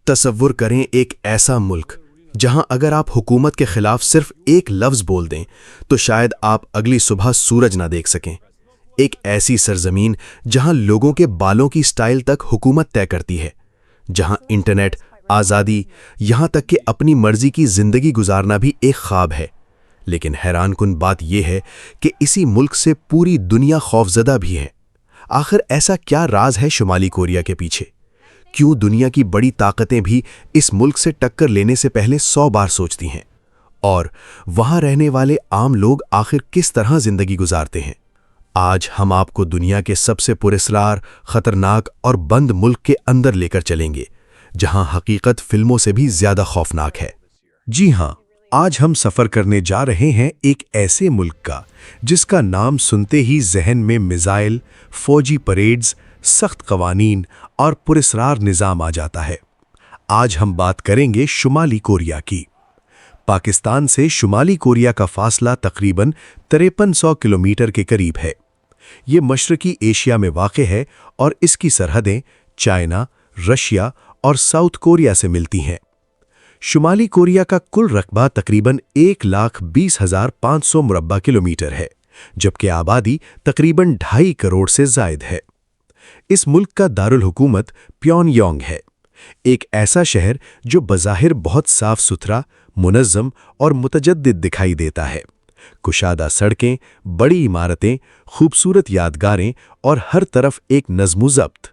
تصور کریں ایک ایسا ملک جہاں اگر آپ حکومت کے خلاف صرف ایک لفظ بول دیں تو شاید آپ اگلی صبح سورج نہ دیکھ سکیں۔ ایک ایسی سرزمین جہاں لوگوں کے بالوں کی سٹائل تک حکومت طے کرتی ہے، جہاں انٹرنیٹ، آزادی، یہاں تک کہ اپنی مرضی کی زندگی گزارنا بھی ایک خواب ہے۔ لیکن حیران کن بات یہ ہے کہ اسی ملک سے پوری دنیا خوفزدہ بھی ہے۔ آخر ایسا کیا راز ہے شمالی کوریا کے پیچھے؟ کیوں دنیا کی بڑی طاقتیں بھی اس ملک سے ٹکر لینے سے پہلے 100 بار سوچتی ہیں؟ اور وہاں رہنے والے عام لوگ آخر کس طرح زندگی گزارتے ہیں؟ آج ہم آپ کو دنیا کے سب سے پراسرار، خطرناک اور بند ملک کے اندر لے کر چلیں گے، جہاں حقیقت فلموں سے بھی زیادہ خوفناک ہے۔ جی ہاں، آج ہم سفر کرنے جا رہے ہیں ایک ایسے ملک کا جس کا نام سنتے ہی ذہن میں میزائل، فوجی پریڈز، سخت قوانین اور پراسرار نظام آ جاتا ہے۔ آج ہم بات کریں گے شمالی کوریا کی۔ پاکستان سے شمالی کوریا کا فاصلہ تقریباً 5300 کلومیٹر کے قریب ہے۔ یہ مشرقی ایشیا میں واقع ہے اور اس کی سرحدیں چائنا، رشیا اور ساؤتھ کوریا سے ملتی ہیں۔ شمالی کوریا کا کل رقبہ تقریباً 1,20,500 مربع کلومیٹر ہے، جبکہ آبادی تقریباً 2.5 کروڑ سے زائد ہے۔ اس ملک کا دارالحکومت پیون یانگ ہے، ایک ایسا شہر جو بظاہر بہت صاف ستھرا، منظم اور متجدد دکھائی دیتا ہے۔ کشادہ سڑکیں، بڑی عمارتیں، خوبصورت یادگاریں اور ہر طرف ایک نظم و ضبط۔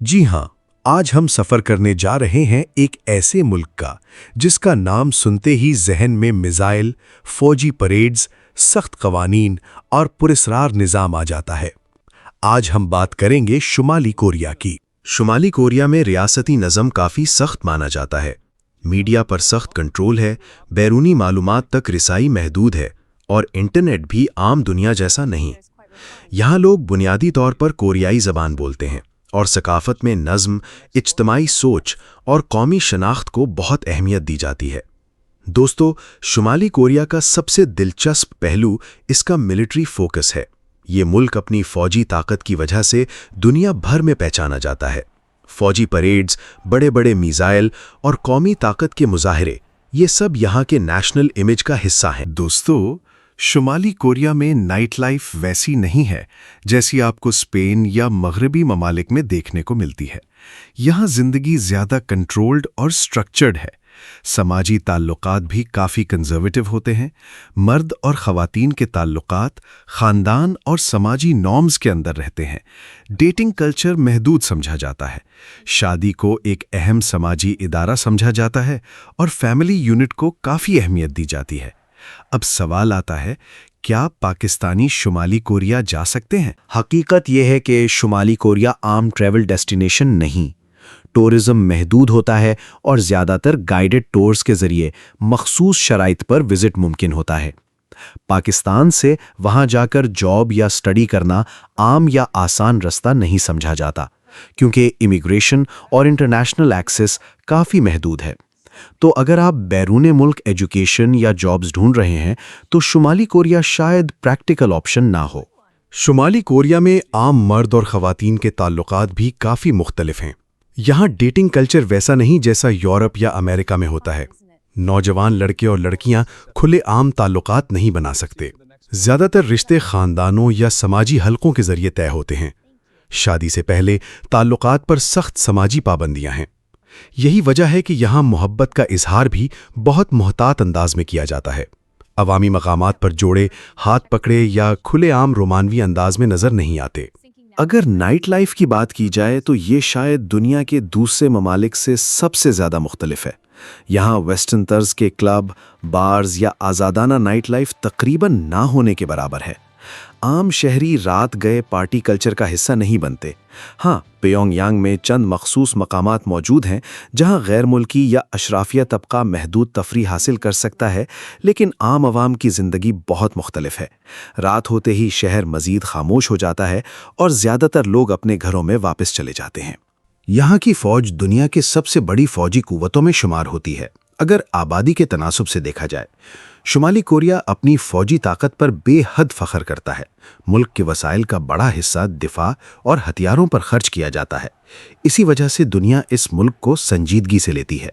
جی ہاں، آج ہم سفر کرنے جا رہے ہیں ایک ایسے ملک کا جس کا نام سنتے ہی ذہن میں میزائل، فوجی پریڈز، سخت قوانین اور پراسرار نظام آ جاتا ہے۔ آج ہم بات کریں گے شمالی کوریا کی۔ شمالی کوریا میں ریاستی نظم کافی سخت مانا جاتا ہے۔ میڈیا پر سخت کنٹرول ہے، بیرونی معلومات تک رسائی محدود ہے اور انٹرنیٹ بھی عام دنیا جیسا نہیں۔ یہاں لوگ بنیادی طور پر کوریائی زبان بولتے ہیں اور ثقافت میں نظم، اجتماعی سوچ اور قومی شناخت کو بہت اہمیت دی جاتی ہے۔ دوستو، شمالی کوریا کا سب سے دلچسپ پہلو اس کا ملٹری فوکس ہے۔ یہ ملک اپنی فوجی طاقت کی وجہ سے دنیا بھر میں پہچانا جاتا ہے۔ فوجی پریڈز، بڑے بڑے میزائل اور قومی طاقت کے مظاہرے، یہ سب یہاں کے نیشنل امیج کا حصہ ہیں۔ دوستو، شمالی کوریا میں نائٹ لائف ویسی نہیں ہے جیسی آپ کو اسپین یا مغربی ممالک میں دیکھنے کو ملتی ہے۔ یہاں زندگی زیادہ کنٹرولڈ اور سٹرکچرڈ ہے۔ سماجی تعلقات بھی کافی کنزرویٹو ہوتے ہیں۔ مرد اور خواتین کے تعلقات خاندان اور سماجی نارمز کے اندر رہتے ہیں۔ ڈیٹنگ کلچر محدود سمجھا جاتا ہے۔ شادی کو ایک اہم سماجی ادارہ سمجھا جاتا ہے اور فیملی یونٹ کو کافی اہمیت دی جاتی ہے۔ اب سوال آتا ہے، کیا پاکستانی شمالی کوریا جا سکتے ہیں؟ حقیقت یہ ہے کہ شمالی کوریا عام ٹریول ڈیسٹینیشن نہیں۔ ٹورزم محدود ہوتا ہے اور زیادہ تر گائیڈڈ ٹورز کے ذریعے مخصوص شرائط پر وزٹ ممکن ہوتا ہے۔ پاکستان سے وہاں جا کر جاب یا سٹڈی کرنا عام یا آسان رستہ نہیں سمجھا جاتا، کیونکہ امیگریشن اور انٹرنیشنل ایکسس کافی محدود ہے۔ تو اگر آپ بیرون ملک ایجوکیشن یا جابز ڈھونڈ رہے ہیں تو شمالی کوریا شاید پریکٹیکل آپشن نہ ہو۔ شمالی کوریا میں عام مرد اور خواتین کے تعلقات بھی کافی مختلف ہیں۔ یہاں ڈیٹنگ کلچر ویسا نہیں جیسا یورپ یا امریکہ میں ہوتا ہے۔ نوجوان لڑکے اور لڑکیاں کھلے عام تعلقات نہیں بنا سکتے۔ زیادہ تر رشتے خاندانوں یا سماجی حلقوں کے ذریعے طے ہوتے ہیں۔ شادی سے پہلے تعلقات پر سخت سماجی پابندیاں ہیں۔ یہی وجہ ہے کہ یہاں محبت کا اظہار بھی بہت محتاط انداز میں کیا جاتا ہے۔ عوامی مقامات پر جوڑے ہاتھ پکڑے یا کھلے عام رومانوی انداز میں نظر نہیں آتے۔ اگر نائٹ لائف کی بات کی جائے تو یہ شاید دنیا کے دوسرے ممالک سے سب سے زیادہ مختلف ہے۔ یہاں ویسٹرن طرز کے کلب، بارز یا آزادانہ نائٹ لائف تقریباً نہ ہونے کے برابر ہے۔ عام شہری رات گئے پارٹی کلچر کا حصہ نہیں بنتے۔ ہاں، پیونگ یانگ میں چند مخصوص مقامات موجود ہیں جہاں غیر ملکی یا اشرافیہ طبقہ محدود تفریح حاصل کر سکتا ہے، لیکن عام عوام کی زندگی بہت مختلف ہے۔ رات ہوتے ہی شہر مزید خاموش ہو جاتا ہے اور زیادہ تر لوگ اپنے گھروں میں واپس چلے جاتے ہیں۔ یہاں کی فوج دنیا کے سب سے بڑی فوجی قوتوں میں شمار ہوتی ہے۔ اگر آبادی کے تناسب سے دیکھا جائے، شمالی کوریا اپنی فوجی طاقت پر بے حد فخر کرتا ہے۔ ملک کے وسائل کا بڑا حصہ دفاع اور ہتھیاروں پر خرچ کیا جاتا ہے۔ اسی وجہ سے دنیا اس ملک کو سنجیدگی سے لیتی ہے۔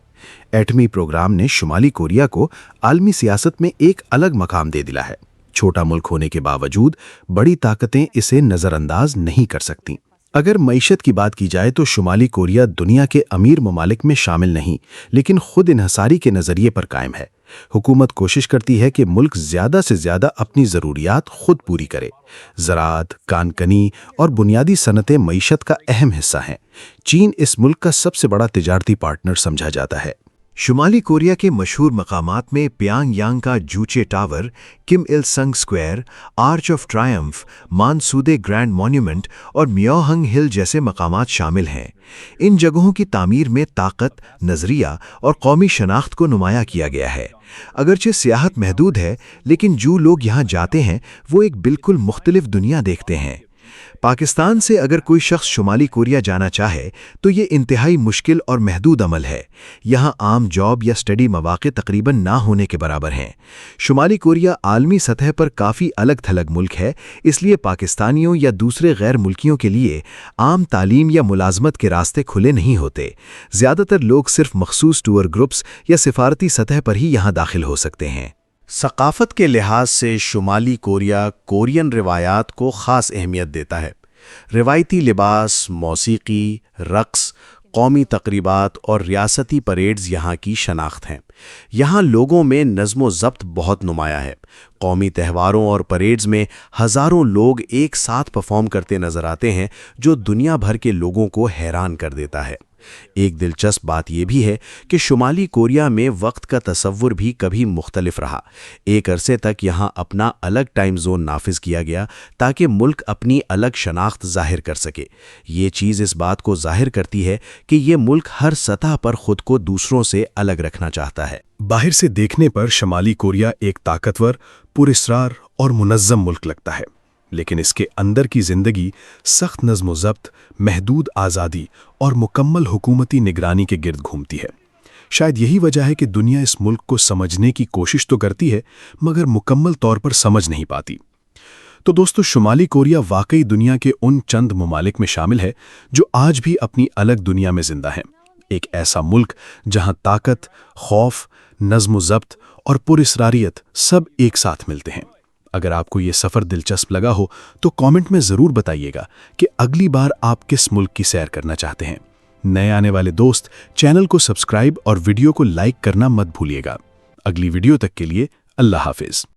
ایٹمی پروگرام نے شمالی کوریا کو عالمی سیاست میں ایک الگ مقام دے دیا ہے۔ چھوٹا ملک ہونے کے باوجود بڑی طاقتیں اسے نظر انداز نہیں کر سکتیں۔ اگر معیشت کی بات کی جائے تو شمالی کوریا دنیا کے امیر ممالک میں شامل نہیں، لیکن خود انحصاری کے نظریے پر قائم ہے۔ حکومت کوشش کرتی ہے کہ ملک زیادہ سے زیادہ اپنی ضروریات خود پوری کرے۔ زراعت، کان کنی اور بنیادی صنعتیں معیشت کا اہم حصہ ہیں۔ چین اس ملک کا سب سے بڑا تجارتی پارٹنر سمجھا جاتا ہے۔ شمالی کوریا کے مشہور مقامات میں پیانگ یانگ کا Juche Tower, Kim il Sung Square, Arch of Triumph, Mansudae Grand Monument اور میو ہنگ ہل جیسے مقامات شامل ہیں۔ ان جگہوں کی تعمیر میں طاقت، نظریہ اور قومی شناخت کو نمایاں کیا گیا ہے۔ اگرچہ سیاحت محدود ہے، لیکن جو لوگ یہاں جاتے ہیں وہ ایک بالکل مختلف دنیا دیکھتے ہیں۔ پاکستان سے اگر کوئی شخص شمالی کوریا جانا چاہے تو یہ انتہائی مشکل اور محدود عمل ہے۔ یہاں عام جاب یا سٹڈی مواقع تقریباً نہ ہونے کے برابر ہیں۔ شمالی کوریا عالمی سطح پر کافی الگ تھلگ ملک ہے، اس لیے پاکستانیوں یا دوسرے غیر ملکیوں کے لیے عام تعلیم یا ملازمت کے راستے کھلے نہیں ہوتے۔ زیادہ تر لوگ صرف مخصوص ٹور گروپس یا سفارتی سطح پر ہی یہاں داخل ہو سکتے ہیں۔ ثقافت کے لحاظ سے شمالی کوریا کورین روایات کو خاص اہمیت دیتا ہے۔ روایتی لباس، موسیقی، رقص، قومی تقریبات اور ریاستی پریڈز یہاں کی شناخت ہیں۔ یہاں لوگوں میں نظم و ضبط بہت نمایاں ہے۔ قومی تہواروں اور پریڈز میں ہزاروں لوگ ایک ساتھ پرفارم کرتے نظر آتے ہیں، جو دنیا بھر کے لوگوں کو حیران کر دیتا ہے۔ ایک دلچسپ بات یہ بھی ہے کہ شمالی کوریا میں وقت کا تصور بھی کبھی مختلف رہا۔ ایک عرصے تک یہاں اپنا الگ ٹائم زون نافذ کیا گیا تاکہ ملک اپنی الگ شناخت ظاہر کر سکے۔ یہ چیز اس بات کو ظاہر کرتی ہے کہ یہ ملک ہر سطح پر خود کو دوسروں سے الگ رکھنا چاہتا ہے۔ باہر سے دیکھنے پر شمالی کوریا ایک طاقتور، پراسرار اور منظم ملک لگتا ہے، لیکن اس کے اندر کی زندگی سخت نظم و ضبط، محدود آزادی اور مکمل حکومتی نگرانی کے گرد گھومتی ہے۔ شاید یہی وجہ ہے کہ دنیا اس ملک کو سمجھنے کی کوشش تو کرتی ہے، مگر مکمل طور پر سمجھ نہیں پاتی۔ تو دوستو، شمالی کوریا واقعی دنیا کے ان چند ممالک میں شامل ہے جو آج بھی اپنی الگ دنیا میں زندہ ہیں۔ ایک ایسا ملک جہاں طاقت، خوف، نظم و ضبط اور پراسراریت سب ایک ساتھ ملتے ہیں۔ اگر آپ کو یہ سفر دلچسپ لگا ہو تو کامنٹ میں ضرور بتائیے گا کہ اگلی بار آپ کس ملک کی سیر کرنا چاہتے ہیں۔ نئے آنے والے دوست چینل کو سبسکرائب اور ویڈیو کو لائک کرنا مت بھولیے گا۔ اگلی ویڈیو تک کے لیے اللہ حافظ۔